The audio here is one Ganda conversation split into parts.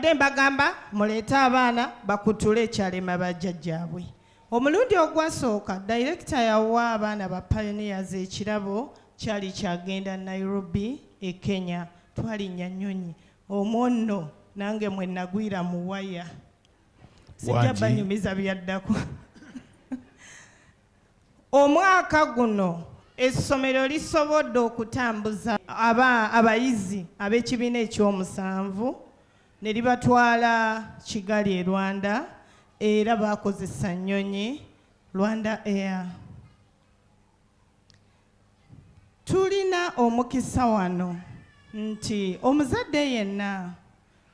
Bagamba muleete abaana bakutule ekyalema bajjajjaabwe. Omulundi ogwasooka director yawa abaana ba pioneers ekirabo kyali kyagenda Nairobi e Kenya. Twalinnya Nnyonyi omwonno nange mwe nagwira mu waya. Sijja banyumiza byaddako. Omwaka guno essomero lisobodde okutambuza abayizi ab'ekibiina ekyomusanvu ne libatwala Kigali e Rwanda era bakozesa Nnyonyi Rwanda Air. Tulina omukisa wano nti omuzadde yenna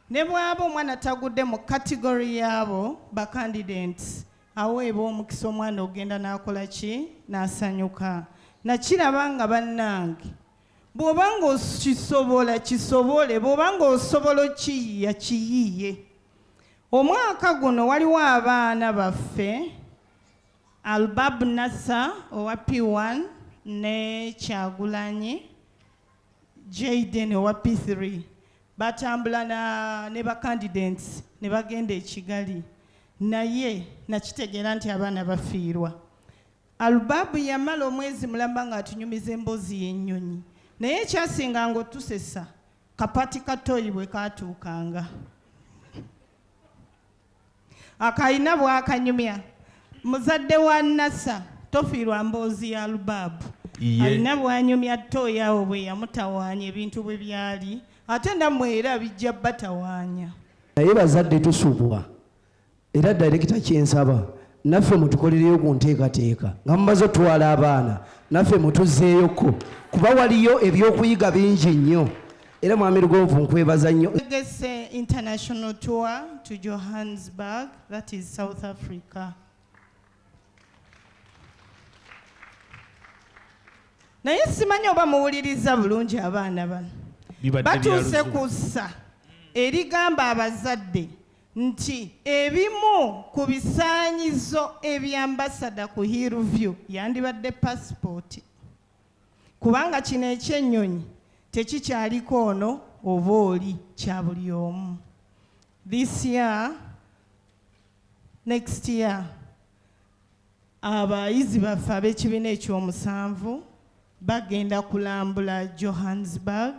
ne bw'aba omwana tagudde mu category yaabo ba candidates aweebwa omukisa omwana ogenda n'akola ki n'asanyuka. Nakiraba nga bannange bw'obanga okisobola kisobole, bw'obanga osobola okiyiiya kiyiiye. Omwaka guno waliwo abaana baffe Albab Nassa owa P1 ne Kyagulanyi Jaden owa P3 batambula ne ba candidates ne bagenda e Kigali, naye nakitegeera nti abaana bafiirwa. Albab yamala omwezi mulamba nga atunyumiza emboozi y'ennyonyi, naye ekyasinga nga otusesa kapati katoyi bwe kaatuukanga akayina bw'akanyumya. Muzadde wa Nassa tofiirwa mboozi ya Albab, alina bw'anyumya toyi awo bwe yamutawaanya ebintu bwe byali, ate nammwe era bijja batawaanya. Naye bazadde tusubwa era director kyensaba naffe mutukolereyo ku nteekateeka nga mumaze otwala abaana naffe mutuzzeeyoko kuba waliyo ebyokuyiga bingi nnyo era mwami Lugonvu nkwebaza nnyo. International tour to Johannesburg, that is South Africa. Naye simanyi oba muwuliriza bulungi abaana bano batuuse kussa erigamba abazadde nti ebimu ku bisaanyizo ebyambasada ku Hillview yandibadde passport, kubanga kino ekyennyonyi tekikyaliko ono oba oli kya buli omu. This year, next year, abayizi baffe ab'ekibiina ekyomusanvu bagenda kulambula Johannesburg